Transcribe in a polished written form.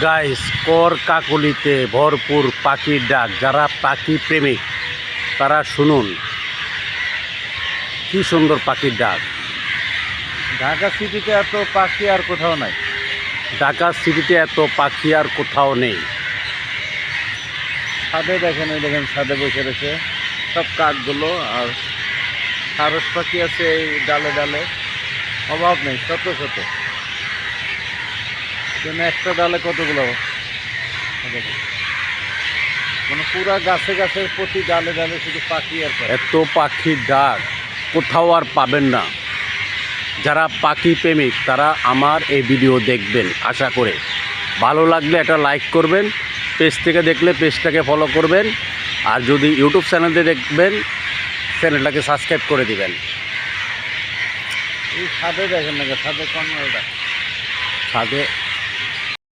Guys কর কাকলিতে ভরপুর পাখির ডাক। যারা পাখি প্রেমিক তারা শুনুন কি সুন্দর পাখির ডাক। ঢাকা সিটিতে এত পাখি আর কোথাও নাই। ঢাকা সিটিতে এত পাখি আর কোথাও নেই। ছাদে দেখেন, ওই দেখেন ছাদে বসে রয়েছে সব কাকগুলো, আর সারস পাখি আছে এই ডালে ডালে, অভাব নেই, শত শত। কিন্তু একটা ডালে কতগুলো, মানে পুরা গাছে গাছে প্রতি ডালে ডালে শুধু পাখি আর পাখি। এত পাখির ডাক কোথাও আর পাবেন না। যারা পাখি প্রেমিক তারা আমার এই ভিডিও দেখবেন আশা করে। ভালো লাগলে একটা লাইক করবেন, পেজ থেকে দেখলে পেজটাকে ফলো করবেন, আর যদি ইউটিউব চ্যানেলে দেখবেন চ্যানেলটাকে সাবস্ক্রাইব করে দিবেন। এই ছাদে দেখেন না, ছাদে কোন ছাদে